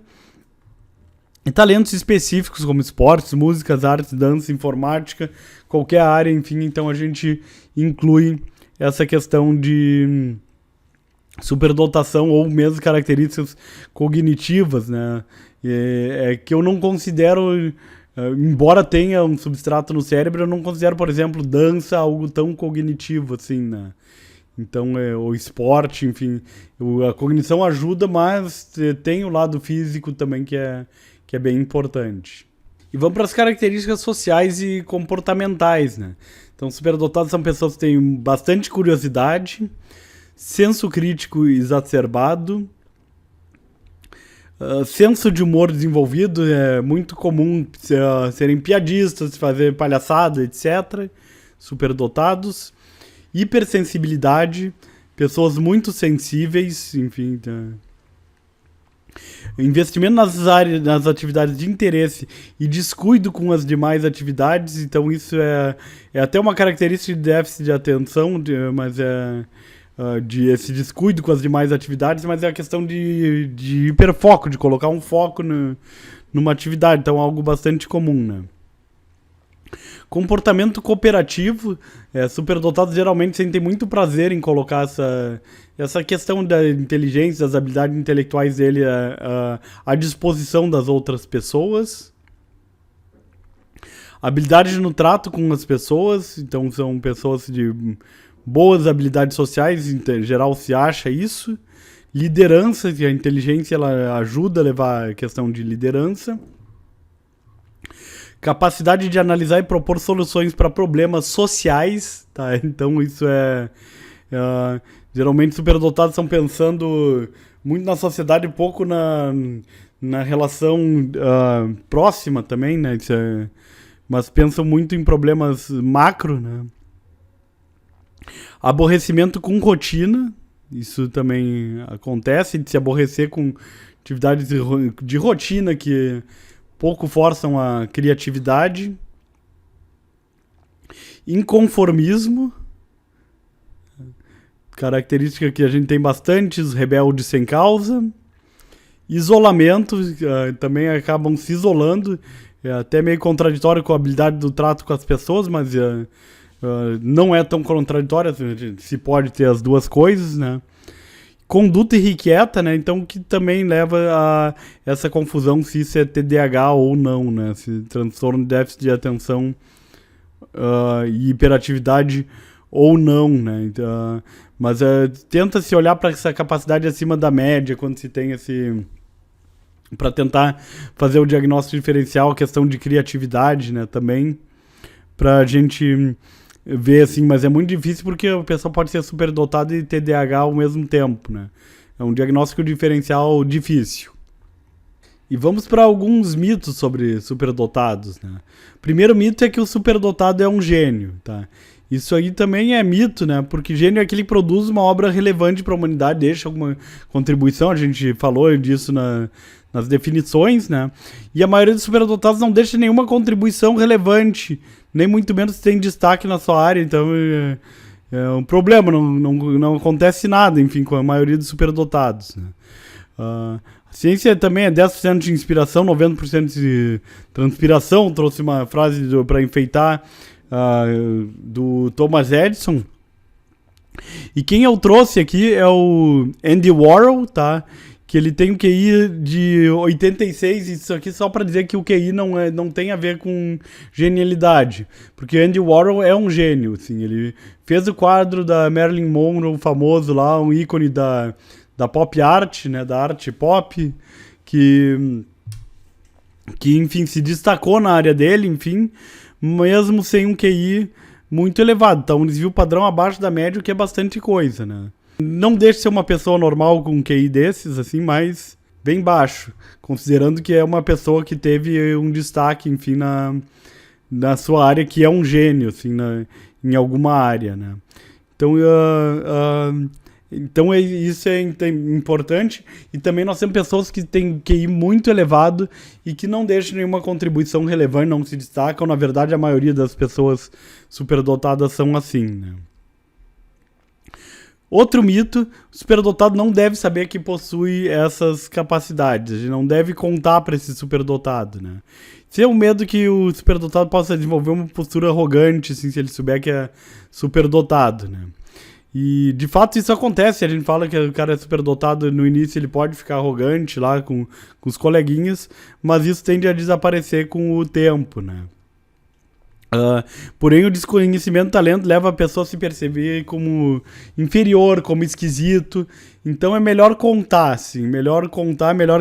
e talentos específicos como esportes, músicas, artes, dança, informática, qualquer área, enfim, então a gente inclui essa questão de superdotação ou mesmo características cognitivas, né? Que eu não considero, embora tenha um substrato no cérebro, eu não considero, por exemplo, dança algo tão cognitivo assim, né? Então, o esporte, enfim, a cognição ajuda, mas tem o lado físico também que é bem importante. E vamos para as características sociais e comportamentais, né? Então, superdotados são pessoas que têm bastante curiosidade, senso crítico exacerbado, senso de humor desenvolvido, é muito comum serem piadistas, fazer palhaçada, etc. Superdotados. Hipersensibilidade, pessoas muito sensíveis, enfim. Investimento nas atividades de interesse e descuido com as demais atividades, então isso é até uma característica de déficit de atenção, mas de esse descuido com as demais atividades, mas é a questão de hiperfoco, de colocar um foco numa atividade, então é algo bastante comum, né? Comportamento cooperativo, superdotados geralmente sentem muito prazer em colocar essa questão da inteligência, das habilidades intelectuais dele à disposição das outras pessoas. Habilidade no trato com as pessoas, então são pessoas de boas habilidades sociais, em geral se acha isso. Liderança, que a inteligência ela ajuda a levar a questão de liderança. Capacidade de analisar e propor soluções para problemas sociais, tá? Então isso geralmente superdotados estão pensando muito na sociedade, pouco na relação próxima também, né? Mas pensam muito em problemas macro, né? Aborrecimento com rotina, isso também acontece, de se aborrecer com atividades de rotina que pouco forçam a criatividade. Inconformismo, característica que a gente tem bastante, os rebeldes sem causa. Isolamento, também acabam se isolando, é até meio contraditório com a habilidade do trato com as pessoas, mas não é tão contraditório, se pode ter as duas coisas, né? Conduta irrequieta, né? Então que também leva a essa confusão se isso é TDAH ou não, né? Se transtorno de déficit de atenção e hiperatividade ou não, né? Então, mas tenta se olhar para essa capacidade acima da média quando se tem para tentar fazer o diagnóstico diferencial, a questão de criatividade, né? Também para a gente ver assim, mas é muito difícil porque a pessoa pode ser superdotado e TDAH ao mesmo tempo, né? É um diagnóstico diferencial difícil. E vamos para alguns mitos sobre superdotados, né? Primeiro mito é que o superdotado é um gênio, tá? Isso aí também é mito, né? Porque gênio é aquele que produz uma obra relevante para a humanidade, deixa alguma contribuição, a gente falou disso nas definições, né? E a maioria dos superdotados não deixa nenhuma contribuição relevante, nem muito menos tem destaque na sua área, então é um problema, não acontece nada, enfim, com a maioria dos superdotados, né? A ciência também é 10% de inspiração, 90% de transpiração, trouxe uma frase para enfeitar ah, do Thomas Edison. E quem eu trouxe aqui é o Andy Warhol, tá? Que ele tem um QI de 86, isso aqui só para dizer que o QI não tem a ver com genialidade, porque Andy Warhol é um gênio, assim, ele fez o quadro da Marilyn Monroe, famoso lá, um ícone da pop art, né, da arte pop, que enfim, se destacou na área dele, enfim, mesmo sem um QI muito elevado, então um desvio padrão abaixo da média, o que é bastante coisa, né. Não deixa de ser uma pessoa normal com um QI desses, assim, mas bem baixo, considerando que é uma pessoa que teve um destaque, enfim, na sua área, que é um gênio, assim, em alguma área, né. Então isso é importante, e também nós temos pessoas que têm QI muito elevado e que não deixam nenhuma contribuição relevante, não se destacam. Na verdade, a maioria das pessoas superdotadas são assim, né. Outro mito, o superdotado não deve saber que possui essas capacidades, a gente não deve contar para esse superdotado, né. Se é um medo que o superdotado possa desenvolver uma postura arrogante, assim, se ele souber que é superdotado, né. E de fato isso acontece, a gente fala que o cara é superdotado no início, ele pode ficar arrogante lá com os coleguinhas, mas isso tende a desaparecer com o tempo, né. Porém, o desconhecimento do talento leva a pessoa a se perceber como inferior, como esquisito. Então é melhor contar, assim, melhor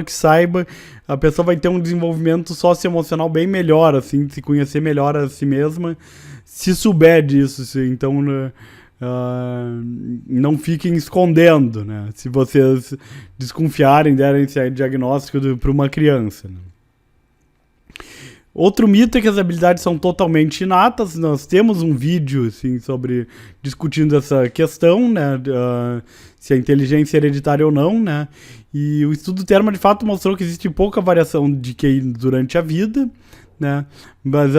que saiba. A pessoa vai ter um desenvolvimento socioemocional bem melhor, assim, se conhecer melhor a si mesma, se souber disso, assim. Então não fiquem escondendo, né? Se vocês desconfiarem, derem esse diagnóstico para uma criança, né? Outro mito é que as habilidades são totalmente inatas. Nós temos um vídeo, assim, discutindo essa questão, né, se a inteligência é hereditária ou não, né, e o estudo Terma de fato mostrou que existe pouca variação de QI durante a vida, né, mas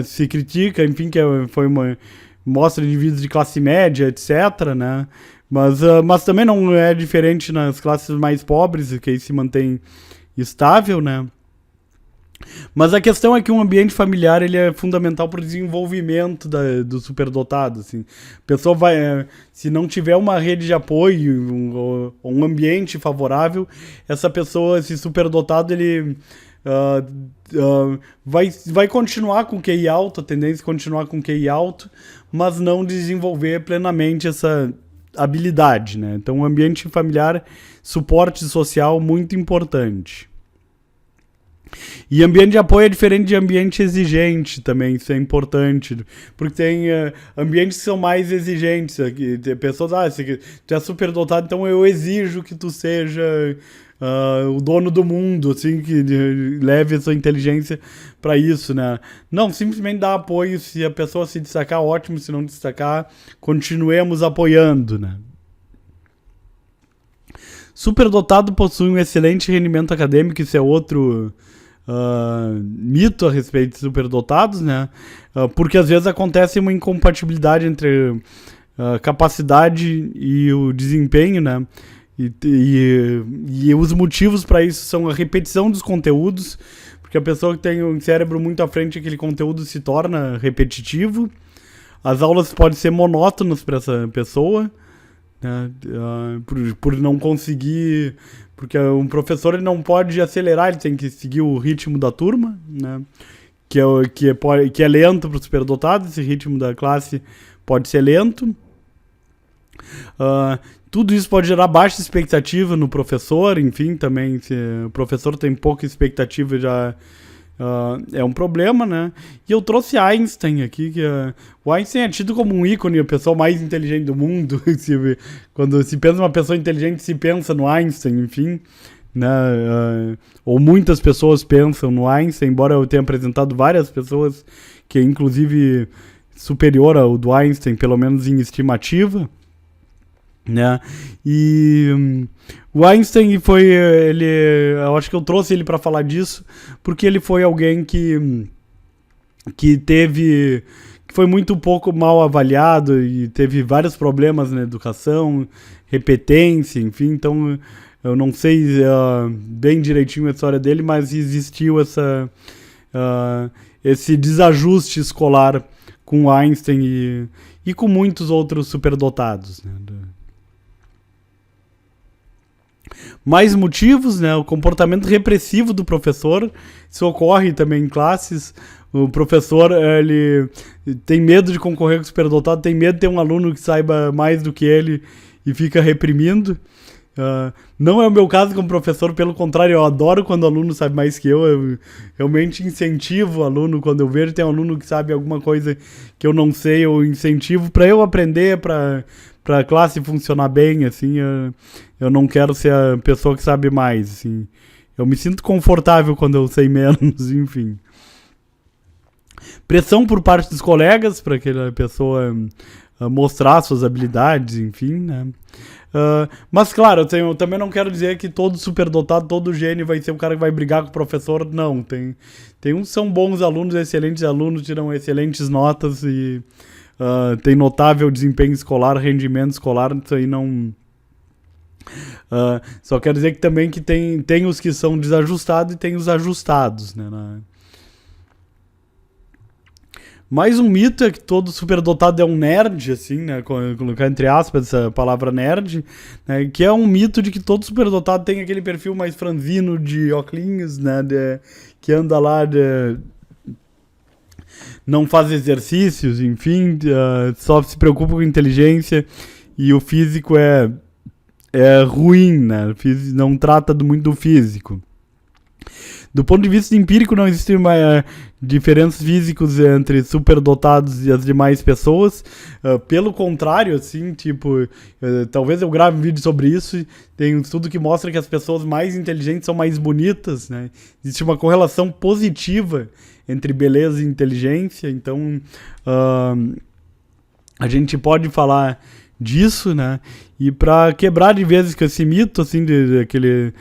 se critica, enfim, que foi uma mostra de indivíduos de classe média, etc, né, mas também não é diferente nas classes mais pobres, que aí se mantém estável, né. Mas a questão é que um ambiente familiar ele é fundamental para o desenvolvimento do superdotado, assim. A pessoa vai, se não tiver uma rede de apoio, um ambiente favorável, essa pessoa, esse superdotado, ele vai continuar com QI alto, a tendência é continuar com QI alto, mas não desenvolver plenamente essa habilidade, né? Então, um ambiente familiar, suporte social muito importante. E ambiente de apoio é diferente de ambiente exigente também, isso é importante, porque tem ambientes que são mais exigentes, tem pessoas, se tu é superdotado, então eu exijo que tu seja o dono do mundo, assim, que leve a sua inteligência para isso, né? Não, simplesmente dá apoio, se a pessoa se destacar, ótimo, se não destacar, continuemos apoiando, né? Superdotado possui um excelente rendimento acadêmico, isso é outro mito a respeito de superdotados, né? Porque às vezes acontece uma incompatibilidade entre capacidade e o desempenho, né? E os motivos para isso são a repetição dos conteúdos, porque a pessoa que tem um cérebro muito à frente, aquele conteúdo se torna repetitivo. As aulas podem ser monótonas para essa pessoa, né? Por não conseguir, porque um professor ele não pode acelerar, ele tem que seguir o ritmo da turma, né? Que é lento para os superdotados, esse ritmo da classe pode ser lento. Tudo isso pode gerar baixa expectativa no professor, enfim, também se o professor tem pouca expectativa já é um problema, né? E eu trouxe Einstein aqui, o Einstein é tido como um ícone, a pessoa mais inteligente do mundo. Quando se pensa uma pessoa inteligente, se pensa no Einstein, enfim, né? Ou muitas pessoas pensam no Einstein, embora eu tenha apresentado várias pessoas que é inclusive superior ao do Einstein, pelo menos em estimativa, né? E o Einstein eu acho que eu trouxe ele para falar disso porque ele foi alguém que foi muito pouco mal avaliado e teve vários problemas na educação, repetência, enfim. Então eu não sei bem direitinho a história dele, mas existiu esse desajuste escolar com Einstein e com muitos outros superdotados, né? Mais motivos, né? O comportamento repressivo do professor, isso ocorre também em classes. O professor, ele tem medo de concorrer com o superdotado, tem medo de ter um aluno que saiba mais do que ele e fica reprimindo. Não é o meu caso como professor, pelo contrário, eu adoro quando o aluno sabe mais que eu realmente incentivo o aluno. Quando eu vejo que tem um aluno que sabe alguma coisa que eu não sei, eu incentivo para eu aprender, para a classe funcionar bem, assim. Eu não quero ser a pessoa que sabe mais, assim. Eu me sinto confortável quando eu sei menos, enfim. Pressão por parte dos colegas para aquela pessoa mostrar suas habilidades, enfim, né? Mas claro, eu também não quero dizer que todo superdotado, todo gênio vai ser o cara que vai brigar com o professor, não. Tem uns que são bons alunos, excelentes alunos, tiram excelentes notas e tem notável desempenho escolar, rendimento escolar, isso aí não... só quero dizer que também que tem os que são desajustados e tem os ajustados, né? Mais um mito é que todo superdotado é um nerd, assim, né? Colocar entre aspas essa palavra nerd, né? Que é um mito de que todo superdotado tem aquele perfil mais franzino de óculos, né? Que anda lá, não faz exercícios, enfim, só se preocupa com inteligência e o físico é ruim, né? Não trata muito do físico. Do ponto de vista empírico, não existem diferenças físicas entre superdotados e as demais pessoas. Pelo contrário, assim, tipo, talvez eu grave um vídeo sobre isso. Tem um estudo que mostra que as pessoas mais inteligentes são mais bonitas, né? Existe uma correlação positiva entre beleza e inteligência. Então, a gente pode falar disso, né? E para quebrar de vezes com esse mito, assim, daquele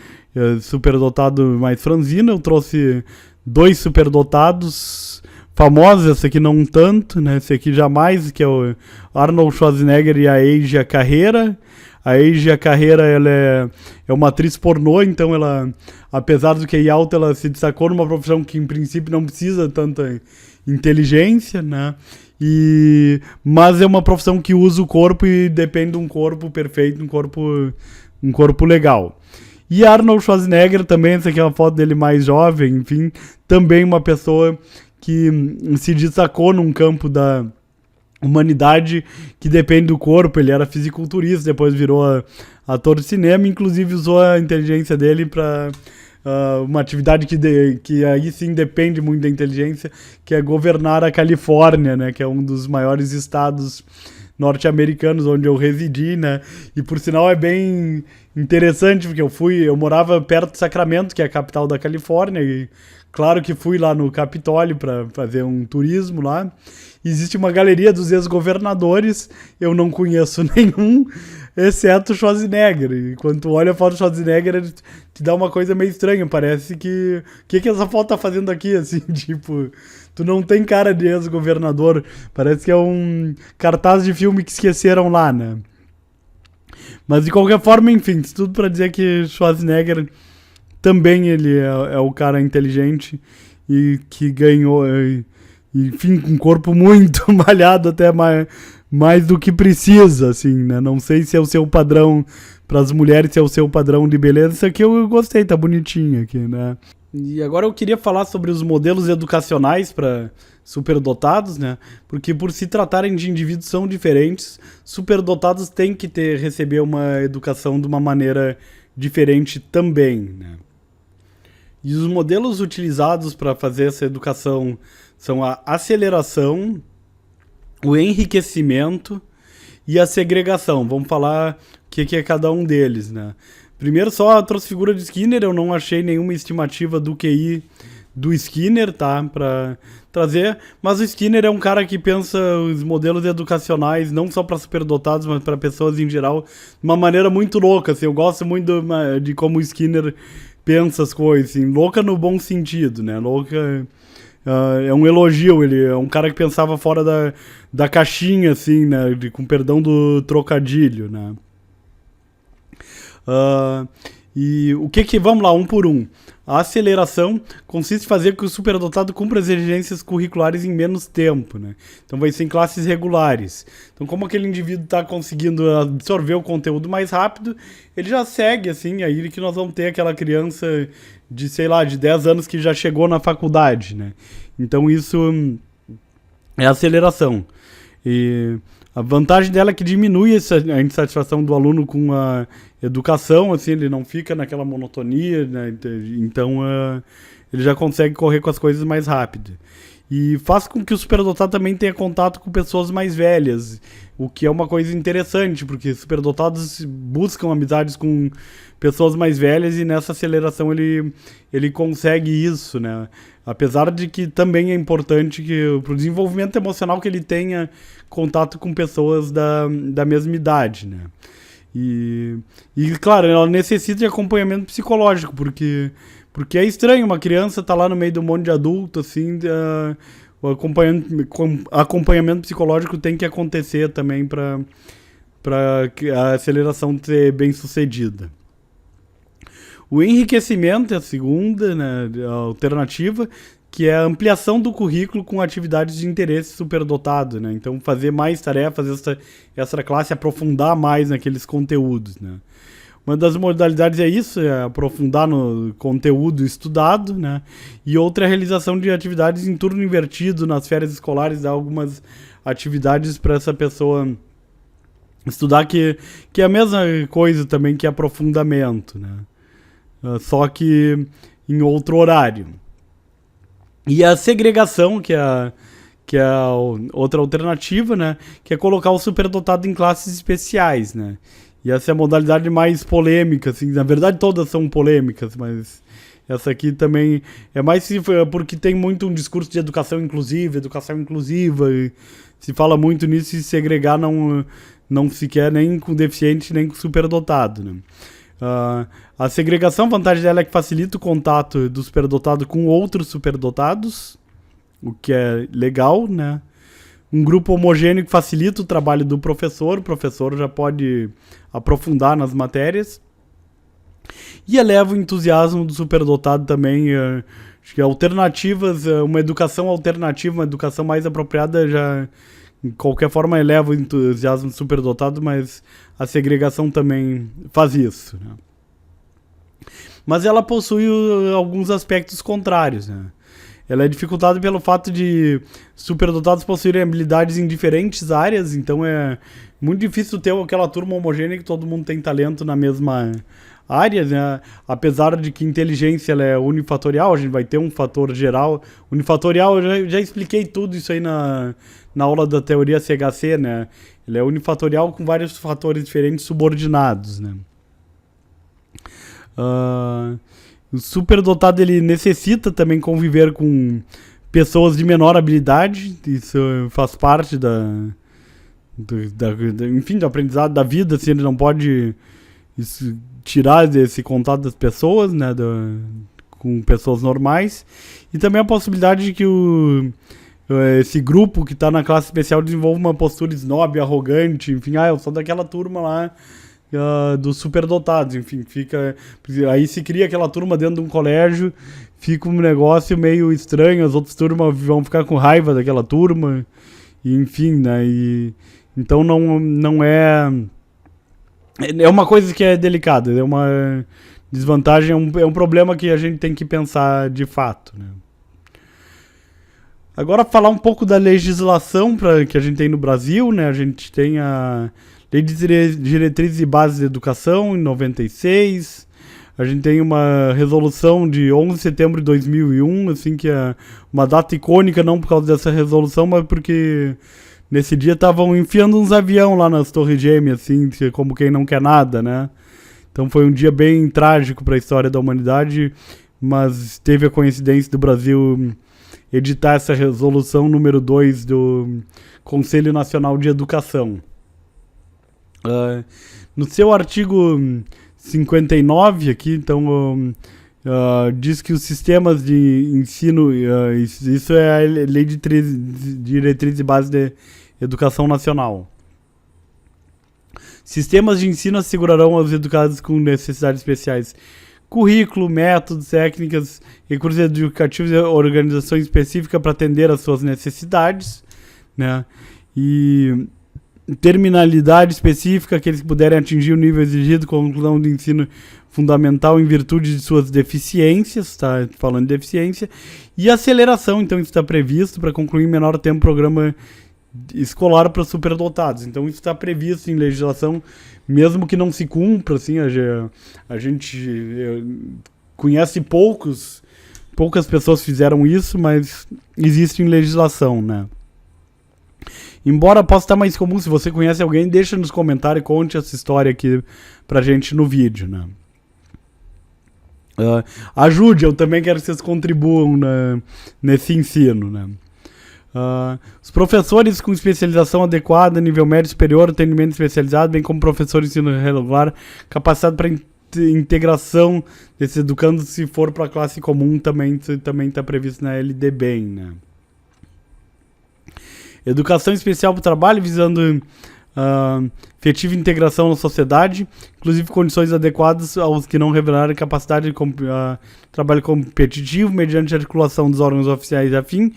superdotado mais franzino, eu trouxe 2 superdotados famosos, esse aqui não tanto, né? Esse aqui jamais, que é o Arnold Schwarzenegger e a Asia Carreira. A Asia Carreira, ela é uma atriz pornô, então ela, apesar do QI alto, ela se destacou numa profissão que em princípio não precisa tanta inteligência, né? Mas é uma profissão que usa o corpo e depende de um corpo perfeito, um corpo legal. E Arnold Schwarzenegger também, essa aqui é uma foto dele mais jovem, enfim, também uma pessoa que se destacou num campo da humanidade que depende do corpo. Ele era fisiculturista, depois virou ator de cinema, inclusive usou a inteligência dele para uma atividade que aí sim depende muito da inteligência, que é governar a Califórnia, né, que é um dos maiores estados norte-americanos onde eu residi, né? E por sinal é bem interessante, porque eu morava perto de Sacramento, que é a capital da Califórnia, e claro que fui lá no Capitólio para fazer um turismo lá. Existe uma galeria dos ex-governadores, eu não conheço nenhum, exceto o Schwarzenegger. E quando tu olha a foto do Schwarzenegger, te dá uma coisa meio estranha, parece que... O que essa foto tá fazendo aqui, assim, tipo... Tu não tem cara de ex-governador, parece que é um cartaz de filme que esqueceram lá, né? Mas de qualquer forma, enfim, isso tudo pra dizer que Schwarzenegger também ele é o cara inteligente e que ganhou, enfim, com um corpo muito malhado, até mais do que precisa, assim, né? Não sei se é o seu padrão pras mulheres, se é o seu padrão de beleza. Isso aqui eu gostei, tá bonitinho aqui, né? E agora eu queria falar sobre os modelos educacionais para superdotados, né? Porque por se tratarem de indivíduos são diferentes, superdotados têm que receber uma educação de uma maneira diferente também, né? E os modelos utilizados para fazer essa educação são a aceleração, o enriquecimento e a segregação. Vamos falar o que é cada um deles, né? Primeiro, só trouxe figura de Skinner, eu não achei nenhuma estimativa do QI do Skinner, tá? Pra trazer, mas o Skinner é um cara que pensa os modelos educacionais, não só para superdotados, mas para pessoas em geral, de uma maneira muito louca, assim. Eu gosto muito de como o Skinner pensa as coisas, assim. Louca no bom sentido, né? Louca... é um elogio, ele é um cara que pensava fora da caixinha, assim, né? Com perdão do trocadilho, né? E o que vamos lá, um por um. A aceleração consiste em fazer com que o superdotado cumpra as exigências curriculares em menos tempo, né? Então vai ser em classes regulares. Então como aquele indivíduo está conseguindo absorver o conteúdo mais rápido, ele já segue, assim, aí que nós vamos ter aquela criança de, sei lá, de 10 anos que já chegou na faculdade, né? Então isso é aceleração. E a vantagem dela é que diminui a insatisfação do aluno com a educação, assim, ele não fica naquela monotonia, né? Então ele já consegue correr com as coisas mais rápido. E faz com que o superdotado também tenha contato com pessoas mais velhas, o que é uma coisa interessante, porque superdotados buscam amizades com pessoas mais velhas e nessa aceleração ele consegue isso, né? Apesar de que também é importante que para o desenvolvimento emocional que ele tenha contato com pessoas da mesma idade, né? E claro, ela necessita de acompanhamento psicológico, porque é estranho uma criança estar lá no meio de um monte de adulto, assim, o acompanhamento psicológico tem que acontecer também para a aceleração ser bem sucedida. O enriquecimento é a segunda, né, a alternativa, que é a ampliação do currículo com atividades de interesse superdotado, né? Então fazer mais tarefas, essa classe aprofundar mais naqueles conteúdos, né? Uma das modalidades é isso, é aprofundar no conteúdo estudado, né? E outra é a realização de atividades em turno invertido nas férias escolares, dar algumas atividades para essa pessoa estudar, que é a mesma coisa também que aprofundamento, né? Só que em outro horário. E a segregação, que é a outra alternativa, né? Que é colocar o superdotado em classes especiais, né? E essa é a modalidade mais polêmica, assim. Na verdade, todas são polêmicas, mas essa aqui também é mais porque tem muito um discurso de educação inclusiva, e se fala muito nisso, e segregar não se quer nem com deficiente, nem com superdotado, né? A segregação, a vantagem dela é que facilita o contato do superdotado com outros superdotados, o que é legal, né? Um grupo homogêneo que facilita o trabalho do professor, o professor já pode aprofundar nas matérias. E eleva o entusiasmo do superdotado também, acho que alternativas, uma educação alternativa, uma educação mais apropriada já, de qualquer forma, eleva o entusiasmo do superdotado, mas a segregação também faz isso, né? Mas ela possui alguns aspectos contrários, né? Ela é dificultada pelo fato de superdotados possuírem habilidades em diferentes áreas, então é muito difícil ter aquela turma homogênea que todo mundo tem talento na mesma área, né? Apesar de que inteligência ela é unifatorial, a gente vai ter um fator geral. Unifatorial, eu já expliquei tudo isso aí na aula da teoria CHC, né? Ele é unifatorial com vários fatores diferentes subordinados, né? O superdotado ele necessita também conviver com pessoas de menor habilidade, isso faz parte enfim, do aprendizado da vida, assim, ele não pode tirar esse contato das pessoas, né, com pessoas normais, e também a possibilidade de que esse grupo que está na classe especial desenvolva uma postura snob, arrogante, enfim, eu sou daquela turma lá dos superdotados, enfim, aí se cria aquela turma dentro de um colégio, fica um negócio meio estranho, as outras turmas vão ficar com raiva daquela turma, e, enfim, né, então não é uma coisa que é delicada, é uma desvantagem, é um problema que a gente tem que pensar de fato, né. Agora falar um pouco da legislação que a gente tem no Brasil, né, a gente tem a Lei de Diretrizes e Bases de Educação, em 96. A gente tem uma resolução de 11 de setembro de 2001, assim, que é uma data icônica, não por causa dessa resolução, mas porque nesse dia estavam enfiando uns aviões lá nas Torres Gêmeas, assim, como quem não quer nada, né? Então foi um dia bem trágico para a história da humanidade, mas teve a coincidência do Brasil editar essa resolução número 2 do Conselho Nacional de Educação. No seu artigo 59 aqui, então, diz que os sistemas de ensino, isso é a Lei de Diretrizes e Bases de Educação Nacional. Sistemas de ensino assegurarão aos educados com necessidades especiais currículo, métodos, técnicas, recursos educativos e organização específica para atender às suas necessidades, né? E terminalidade específica, aqueles que puderem atingir o nível exigido com a conclusão do ensino fundamental em virtude de suas deficiências, está falando de deficiência, e aceleração, então isso está previsto para concluir em menor tempo o programa escolar para superdotados. Então isso está previsto em legislação, mesmo que não se cumpra, assim, a gente conhece poucas pessoas fizeram isso, mas existe em legislação, né? Embora possa estar mais comum, se você conhece alguém, deixa nos comentários e conte essa história aqui pra gente no vídeo, né? Ajude, eu também quero que vocês contribuam nesse ensino, né? Os professores com especialização adequada, nível médio superior, atendimento especializado, bem como professores de ensino regular, capacidade para integração desses educandos, se for para a classe comum, também está previsto na LDB, né? Educação especial para o trabalho, visando efetiva integração na sociedade, inclusive condições adequadas aos que não revelarem capacidade de trabalho competitivo, mediante articulação dos órgãos oficiais e afim,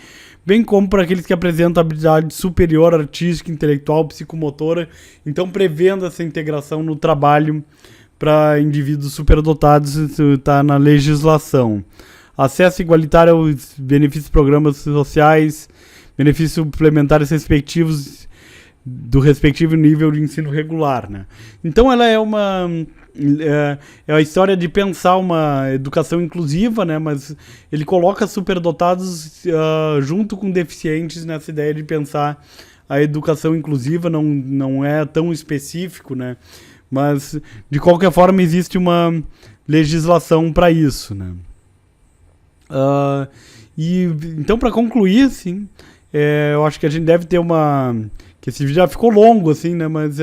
bem como para aqueles que apresentam habilidade superior, artística, intelectual, psicomotora, então prevendo essa integração no trabalho para indivíduos superdotados, está na legislação. Acesso igualitário aos benefícios, programas sociais, benefícios suplementares respectivos do respectivo nível de ensino regular, né? Então ela é a história de pensar uma educação inclusiva, né? Mas ele coloca superdotados junto com deficientes nessa ideia de pensar a educação inclusiva, não é tão específico, né? Mas de qualquer forma existe uma legislação para isso, né? E então, para concluir, assim, eu acho que a gente deve ter que esse vídeo já ficou longo, assim, né? Mas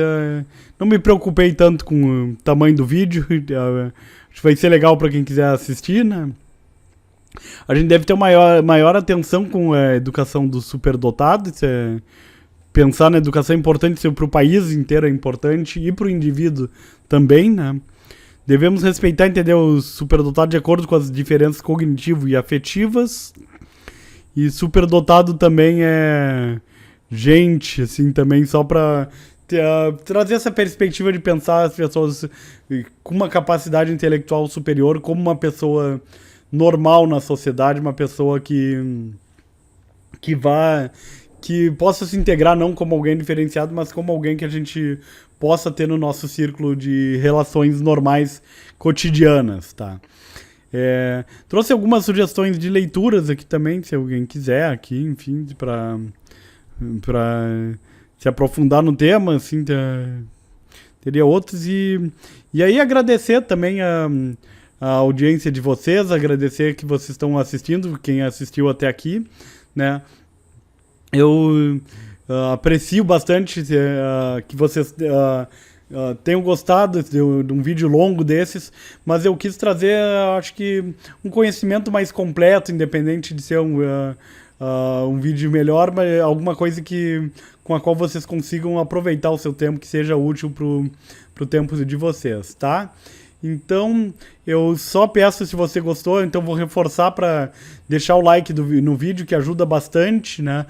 não me preocupei tanto com o tamanho do vídeo. Acho que vai ser legal para quem quiser assistir, né? A gente deve ter maior atenção com a educação dos superdotados. Pensar na educação é importante, para o país inteiro é importante e para o indivíduo também, né? Devemos respeitar e entender os superdotados de acordo com as diferenças cognitivas e afetivas. E superdotado também é gente, assim, também só para trazer essa perspectiva de pensar as pessoas com uma capacidade intelectual superior como uma pessoa normal na sociedade, uma pessoa que possa se integrar não como alguém diferenciado, mas como alguém que a gente possa ter no nosso círculo de relações normais cotidianas, tá? Trouxe algumas sugestões de leituras aqui também, se alguém quiser aqui, enfim, para se aprofundar no tema, assim, teria outros. E aí agradecer também a audiência de vocês, agradecer que vocês estão assistindo, quem assistiu até aqui, né? Eu aprecio bastante que vocês tenham gostado de um vídeo longo desses, mas eu quis trazer, acho que, um conhecimento mais completo, independente de ser um vídeo melhor, mas alguma coisa com a qual vocês consigam aproveitar o seu tempo, que seja útil pro tempo de vocês, tá? Então, eu só peço, se você gostou, então vou reforçar para deixar o like no vídeo, que ajuda bastante, né?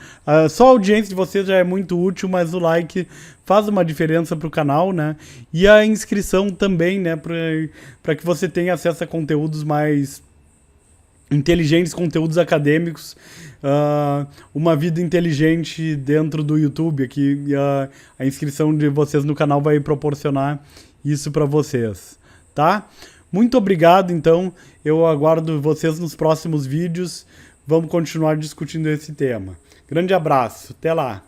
Só a audiência de vocês já é muito útil, mas o like faz uma diferença para o canal, né? E a inscrição também, né? Para que você tenha acesso a conteúdos mais inteligentes, conteúdos acadêmicos, uma vida inteligente dentro do YouTube aqui, e a inscrição de vocês no canal vai proporcionar isso para vocês, tá? Muito obrigado, então, eu aguardo vocês nos próximos vídeos, vamos continuar discutindo esse tema. Grande abraço, até lá!